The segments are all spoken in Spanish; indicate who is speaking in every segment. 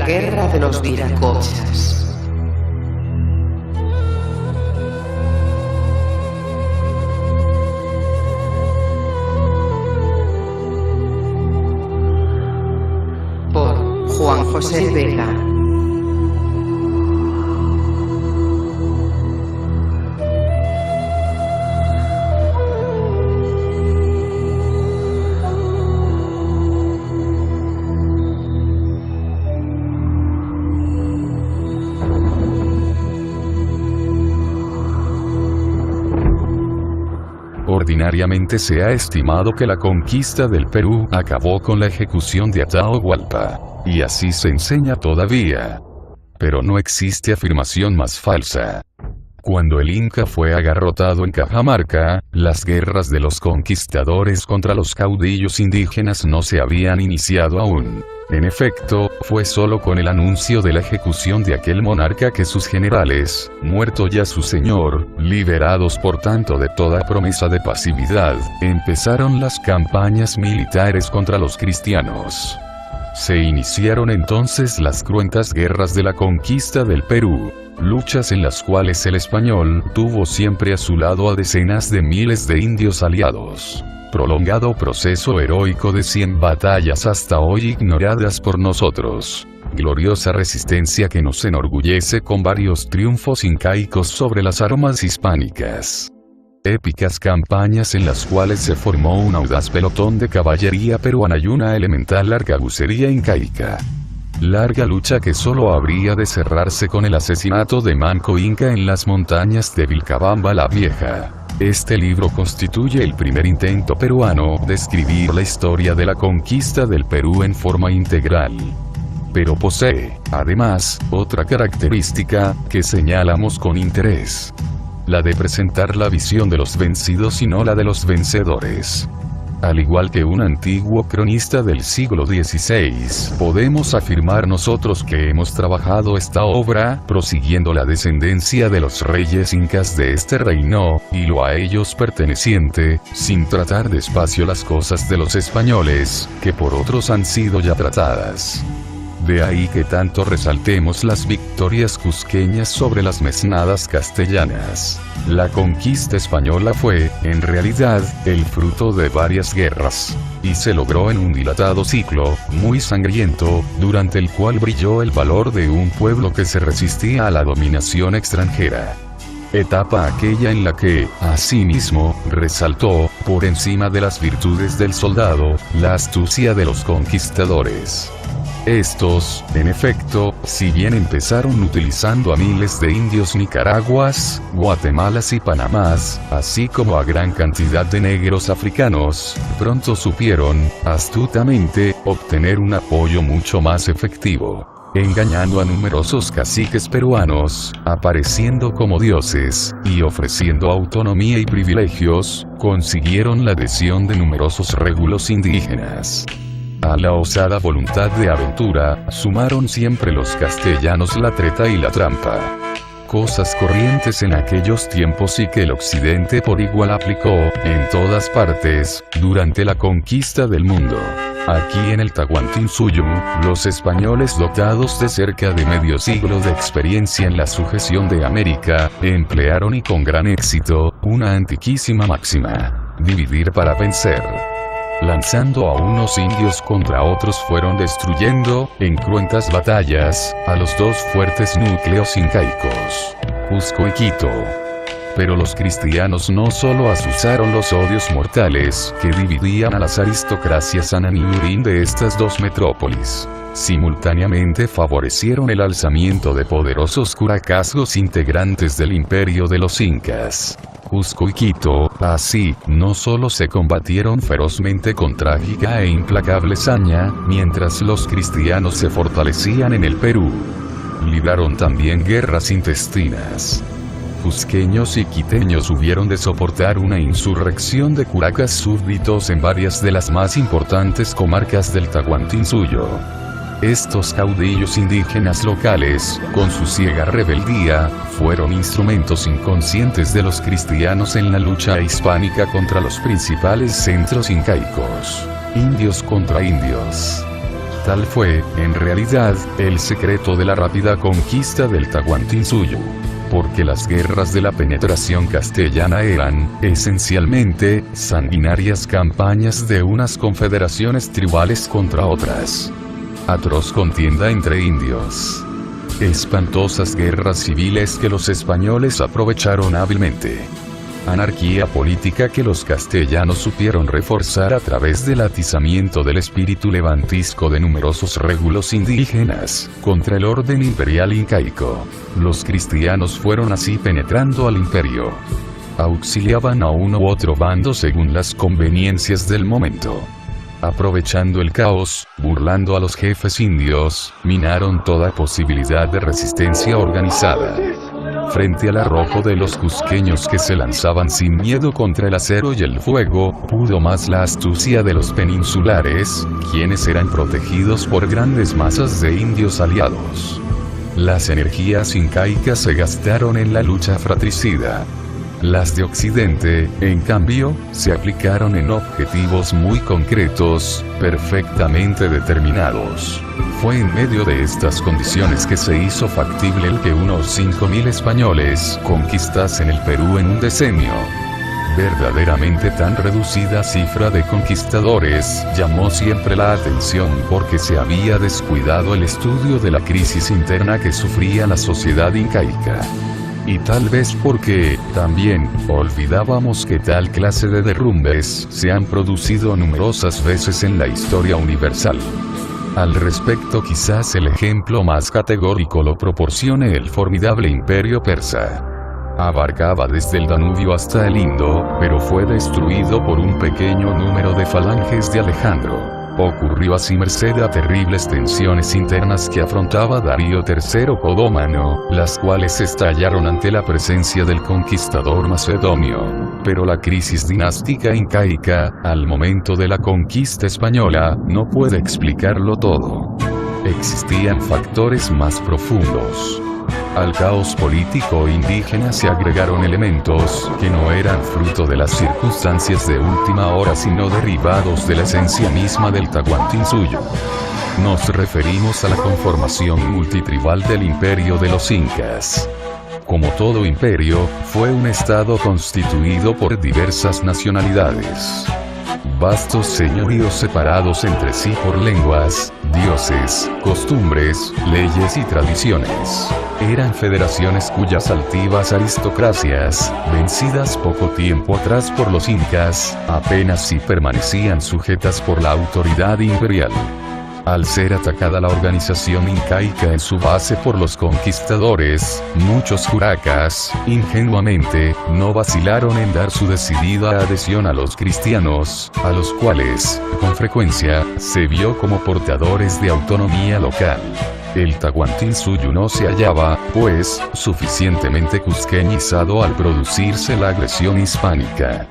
Speaker 1: La guerra de los Viracochas. Por Juan José Vega.
Speaker 2: Ordinariamente se ha estimado que la conquista del Perú acabó con la ejecución de Atahualpa, y así se enseña todavía. Pero no existe afirmación más falsa. Cuando el Inca fue agarrotado en Cajamarca, las guerras de los conquistadores contra los caudillos indígenas no se habían iniciado aún. En efecto, fue solo con el anuncio de la ejecución de aquel monarca que sus generales, muerto ya su señor, liberados por tanto de toda promesa de pasividad, empezaron las campañas militares contra los cristianos. Se iniciaron entonces las cruentas guerras de la conquista del Perú, luchas en las cuales el español tuvo siempre a su lado a decenas de miles de indios aliados. Prolongado proceso heroico de 100 batallas hasta hoy ignoradas por nosotros. Gloriosa resistencia que nos enorgullece con varios triunfos incaicos sobre las armas hispánicas. Épicas campañas en las cuales se formó un audaz pelotón de caballería peruana y una elemental arcabucería incaica. Larga lucha que solo habría de cerrarse con el asesinato de Manco Inca en las montañas de Vilcabamba la Vieja. Este libro constituye el primer intento peruano de escribir la historia de la conquista del Perú en forma integral. Pero posee, además, otra característica, que señalamos con interés. La de presentar la visión de los vencidos y no la de los vencedores. Al igual que un antiguo cronista del siglo XVI, podemos afirmar nosotros que hemos trabajado esta obra, prosiguiendo la descendencia de los reyes incas de este reino, y lo a ellos perteneciente, sin tratar despacio las cosas de los españoles, que por otros han sido ya tratadas. De ahí que tanto resaltemos las victorias cusqueñas sobre las mesnadas castellanas. La conquista española fue, en realidad, el fruto de varias guerras. Y se logró en un dilatado ciclo, muy sangriento, durante el cual brilló el valor de un pueblo que se resistía a la dominación extranjera. Etapa aquella en la que, asimismo, resaltó, por encima de las virtudes del soldado, la astucia de los conquistadores. Estos, en efecto, si bien empezaron utilizando a miles de indios Nicaraguas, Guatemalas y Panamás, así como a gran cantidad de negros africanos, pronto supieron, astutamente, obtener un apoyo mucho más efectivo. Engañando a numerosos caciques peruanos, apareciendo como dioses, y ofreciendo autonomía y privilegios, consiguieron la adhesión de numerosos régulos indígenas. A la osada voluntad de aventura, sumaron siempre los castellanos la treta y la trampa. Cosas corrientes en aquellos tiempos y que el occidente por igual aplicó, en todas partes, durante la conquista del mundo. Aquí en el Tahuantinsuyo, los españoles dotados de cerca de medio siglo de experiencia en la sujeción de América, emplearon y con gran éxito, una antiquísima máxima: dividir para vencer. Lanzando a unos indios contra otros fueron destruyendo, en cruentas batallas, a los dos fuertes núcleos incaicos, Cusco y Quito. Pero los cristianos no solo azuzaron los odios mortales que dividían a las aristocracias ananiurín de estas dos metrópolis. Simultáneamente favorecieron el alzamiento de poderosos curacazgos integrantes del imperio de los incas. Cusco y Quito, así, no solo se combatieron ferozmente con trágica e implacable saña, mientras los cristianos se fortalecían en el Perú. Libraron también guerras intestinas. Cusqueños y quiteños hubieron de soportar una insurrección de curacas súbditos en varias de las más importantes comarcas del Tahuantinsuyo. Estos caudillos indígenas locales, con su ciega rebeldía, fueron instrumentos inconscientes de los cristianos en la lucha hispánica contra los principales centros incaicos. Indios contra indios. Tal fue, en realidad, el secreto de la rápida conquista del Tahuantinsuyo. Porque las guerras de la penetración castellana eran, esencialmente, sanguinarias campañas de unas confederaciones tribales contra otras. Atroz contienda entre indios. Espantosas guerras civiles que los españoles aprovecharon hábilmente. Anarquía política que los castellanos supieron reforzar a través del atizamiento del espíritu levantisco de numerosos régulos indígenas, contra el orden imperial incaico. Los cristianos fueron así penetrando al imperio. Auxiliaban a uno u otro bando según las conveniencias del momento. Aprovechando el caos, burlando a los jefes indios, minaron toda posibilidad de resistencia organizada. Frente al arrojo de los cusqueños que se lanzaban sin miedo contra el acero y el fuego, pudo más la astucia de los peninsulares, quienes eran protegidos por grandes masas de indios aliados. Las energías incaicas se gastaron en la lucha fratricida. Las de Occidente, en cambio, se aplicaron en objetivos muy concretos, perfectamente determinados. Fue en medio de estas condiciones que se hizo factible el que unos 5.000 españoles conquistasen el Perú en un decenio. Verdaderamente tan reducida cifra de conquistadores llamó siempre la atención porque se había descuidado el estudio de la crisis interna que sufría la sociedad incaica. Y tal vez porque, también, olvidábamos que tal clase de derrumbes se han producido numerosas veces en la historia universal. Al respecto, quizás el ejemplo más categórico lo proporcione el formidable imperio persa. Abarcaba desde el Danubio hasta el Indo, pero fue destruido por un pequeño número de falanges de Alejandro. Ocurrió así merced a terribles tensiones internas que afrontaba Darío III Codómano, las cuales estallaron ante la presencia del conquistador macedonio. Pero la crisis dinástica incaica, al momento de la conquista española, no puede explicarlo todo. Existían factores más profundos. Al caos político indígena se agregaron elementos que no eran fruto de las circunstancias de última hora sino derivados de la esencia misma del Tahuantinsuyo. Nos referimos a la conformación multitribal del imperio de los incas. Como todo imperio, fue un estado constituido por diversas nacionalidades. Vastos señoríos separados entre sí por lenguas, dioses, costumbres, leyes y tradiciones. Eran federaciones cuyas altivas aristocracias, vencidas poco tiempo atrás por los incas, apenas si permanecían sujetas por la autoridad imperial. Al ser atacada la organización incaica en su base por los conquistadores, muchos juracas, ingenuamente, no vacilaron en dar su decidida adhesión a los cristianos, a los cuales, con frecuencia, se vio como portadores de autonomía local. El Tahuantinsuyo no se hallaba, pues, suficientemente cusqueñizado al producirse la agresión hispánica.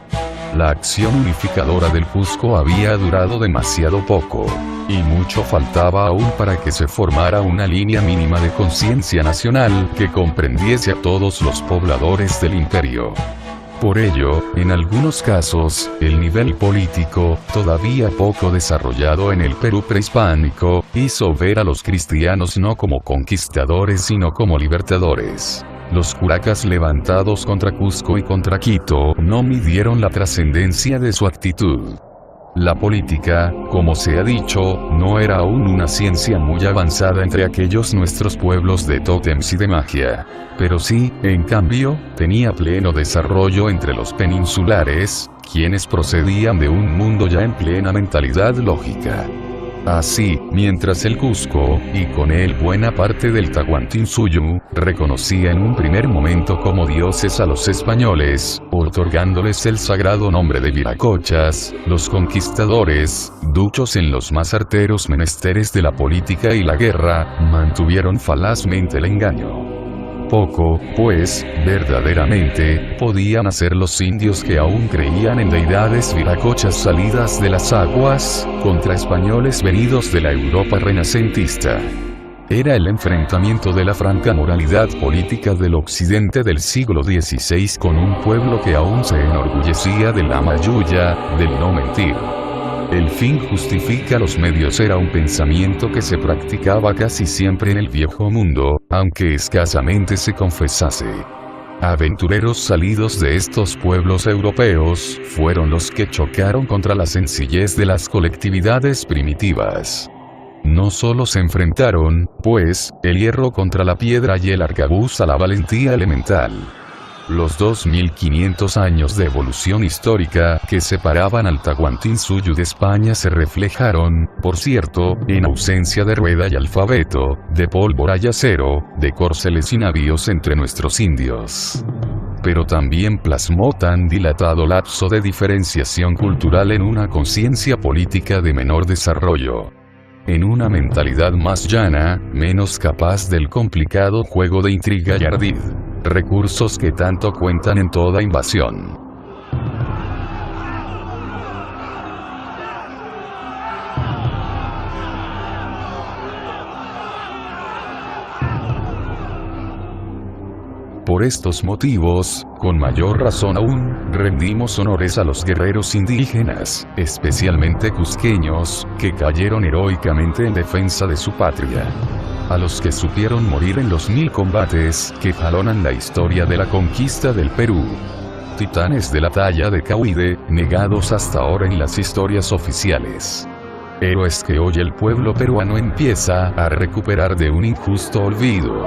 Speaker 2: La acción unificadora del Cusco había durado demasiado poco, y mucho faltaba aún para que se formara una línea mínima de conciencia nacional que comprendiese a todos los pobladores del imperio. Por ello, en algunos casos, el nivel político, todavía poco desarrollado en el Perú prehispánico, hizo ver a los cristianos no como conquistadores sino como libertadores. Los juracas levantados contra Cusco y contra Quito no midieron la trascendencia de su actitud. La política, como se ha dicho, no era aún una ciencia muy avanzada entre aquellos nuestros pueblos de tótems y de magia. Pero sí, en cambio, tenía pleno desarrollo entre los peninsulares, quienes procedían de un mundo ya en plena mentalidad lógica. Así, mientras el Cusco, y con él buena parte del Tahuantinsuyo, reconocía en un primer momento como dioses a los españoles, otorgándoles el sagrado nombre de viracochas, los conquistadores, duchos en los más arteros menesteres de la política y la guerra, mantuvieron falazmente el engaño. Poco, pues, verdaderamente, podían hacer los indios que aún creían en deidades viracochas salidas de las aguas, contra españoles venidos de la Europa renacentista. Era el enfrentamiento de la franca moralidad política del occidente del siglo XVI con un pueblo que aún se enorgullecía de la mayulla, del no mentir. El fin justifica los medios era un pensamiento que se practicaba casi siempre en el viejo mundo, aunque escasamente se confesase. Aventureros salidos de estos pueblos europeos fueron los que chocaron contra la sencillez de las colectividades primitivas. No solo se enfrentaron, pues, el hierro contra la piedra y el arcabuz a la valentía elemental. Los 2500 años de evolución histórica que separaban al Tahuantinsuyo de España se reflejaron, por cierto, en ausencia de rueda y alfabeto, de pólvora y acero, de córceles y navíos entre nuestros indios. Pero también plasmó tan dilatado lapso de diferenciación cultural en una conciencia política de menor desarrollo. En una mentalidad más llana, menos capaz del complicado juego de intriga y ardid. Recursos que tanto cuentan en toda invasión. Por estos motivos, con mayor razón aún, rendimos honores a los guerreros indígenas, especialmente cusqueños, que cayeron heroicamente en defensa de su patria. A los que supieron morir en los 1000 combates que jalonan la historia de la conquista del Perú. Titanes de la talla de Cauide, negados hasta ahora en las historias oficiales. Héroes que hoy el pueblo peruano empieza a recuperar de un injusto olvido.